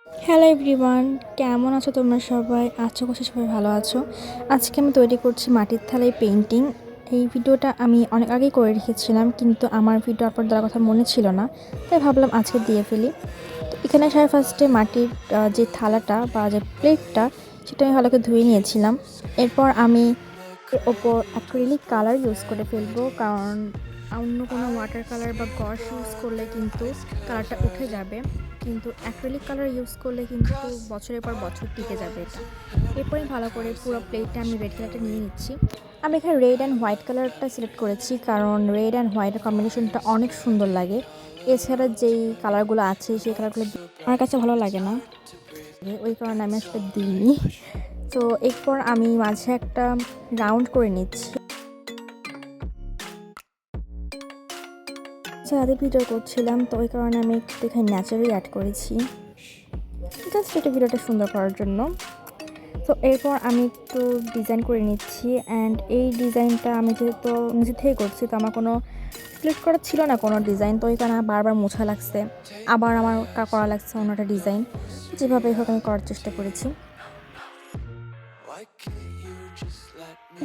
Hello everyone, কেমন আছো তোমরা সবাই? আশা করছি সবাই ভালো আছো। আজকে আমি তৈরি করছি মাটির থালায় পেইন্টিং। এই ভিডিওটা আমি অনেক আগেই করে রেখেছিলাম, কিন্তু আমার ভিডিও আপলোড দেওয়ার কথা মনে ছিল না, তাই ভাবলাম আজকে দিয়ে ফেলি। তো এখানে সবাই ফার্স্টে মাটির যে থালাটা বা যে প্লেটটা, সেটা আমি ভালো করে ধুয়ে নিয়েছিলাম। এরপর আমি এর ওপর অ্যাক্রিলিক কালার ইউজ করে ফেলবো, কারণ অন্য কোনো ওয়াটার কালার বা গস ইউজ করলে কিন্তু কালারটা উঠে যাবে, কিন্তু অ্যাক্রিলিক কালার ইউজ করলে কিন্তু বছরের পর বছর টিকে যাবে এটা। এরপরে ভালো করে পুরো প্লেটটা আমি রেড কালারটা নিয়ে নিচ্ছি। আমি এখানে রেড অ্যান্ড হোয়াইট কালারটা সিলেক্ট করেছি, কারণ রেড অ্যান্ড হোয়াইটের কম্বিনেশনটা অনেক সুন্দর লাগে। এছাড়া যেই কালারগুলো আছে সেই কালারগুলো আমার কাছে ভালো লাগে না, ওই কারণে আমি আসলে দিইনি। তো এরপর আমি মাঝে একটা রাউন্ড করে নিচ্ছি। রাতে ভিডিও করছিলাম, তো ওই কারণে আমি একটু এখানে ন্যাচারালি অ্যাড করেছি, জাস্ট এটা ভিডিওটা সুন্দর করার জন্য। তো এরপর আমি একটু ডিজাইন করে নিচ্ছি, অ্যান্ড এই ডিজাইনটা আমি যেহেতু নিজে থেকে করছি, তো আমার কোনো সিলেক্ট করা ছিল না কোনো ডিজাইন, তো ওই কারণে বারবার মোছা লাগছে, আবার আমার করা লাগছে অন্য একটা ডিজাইন। যেভাবে হোক আমি করার চেষ্টা করেছি।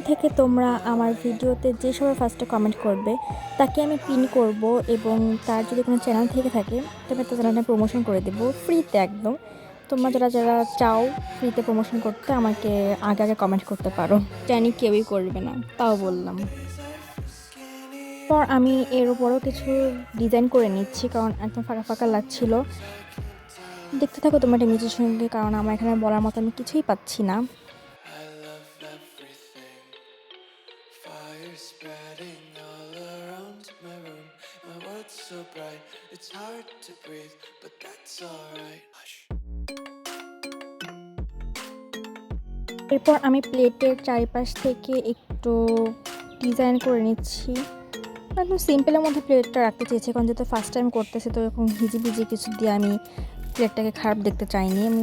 থেকে তোমরা আমার ভিডিওতে যে সবাই ফার্স্টে কমেন্ট করবে তাকে আমি পিন করব, এবং তার যদি কোনো চ্যানেল থেকে থাকে তবে তো চ্যানেলটা প্রমোশন করে দেবো ফ্রিতে একদম। তোমরা যারা যারা চাও ফ্রিতে প্রমোশন করতে, আমাকে আগে আগে কমেন্ট করতে পারো, জানি কেউই করবে না, তাও বললাম। পর আমি এর উপরও কিছু ডিজাইন করে নিচ্ছি, কারণ একদম ফাঁকা ফাঁকা লাগছিল। দেখতে থাকো তোমরা নিজের সঙ্গে, কারণ আমার এখানে বলার মতো আমি কিছুই পাচ্ছি না। Spreading all around my room, my world's so bright, it's hard to breathe, but that's alright. এরপর আমি প্লেটের চারিপাশ থেকে একটু ডিজাইন করে নিচ্ছি। একদম সিম্পলের মধ্যে প্লেটটা রাখতে চেয়েছি, কারণ যেহেতু ফার্স্ট টাইম করতেছি, তো এরকম হিজিবিজি কিছু দিয়ে আমি প্লেটটাকে খারাপ দেখতে চাইনি। আমি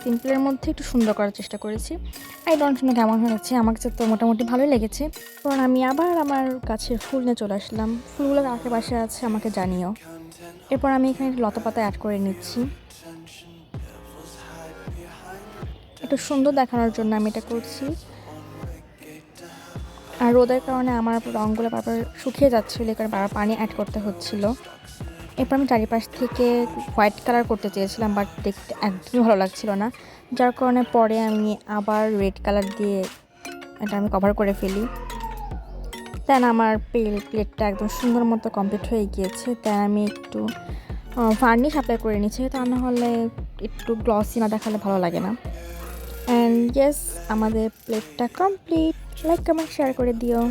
সিম্পলের মধ্যে একটু সুন্দর করার চেষ্টা করেছি। আই ডোন্ট নো কেমন হয়েছে, আমার কাছে তো মোটামুটি ভালোই লেগেছে। কারণ আমি আবার আমার গাছের ফুল নিয়ে চলে আসলাম। ফুলগুলো আশেপাশে আছে, আমাকে জানিও। এরপর আমি এখানে লতাপাতা অ্যাড করে নিচ্ছি, একটু সুন্দর দেখানোর জন্য আমি এটা করছি। আর রোদের কারণে আমার রঙগুলো বারবার শুকিয়ে যাচ্ছিলো, কারণ বারবার পানি অ্যাড করতে হচ্ছিলো। এরপর আমি চারিপাশ থেকে হোয়াইট কালার করতে চেয়েছিলাম, বাট দেখতে একদমই ভালো লাগছিল না, যার কারণে পরে আমি আবার রেড কালার দিয়ে এটা আমি কভার করে ফেলি। দেন আমার প্লেটটা একদম সুন্দর মতো কমপ্লিট হয়ে গিয়েছে। দেন আমি একটু ভার্নিশ অ্যাপ্লাই করে নিচ্ছি, তা না হলে একটু গ্লসি না দেখালে ভালো লাগে না। অ্যান্ড ইয়েস, আমাদের প্লেটটা কমপ্লিট। লাইক কমেন্ট শেয়ার করে দিও।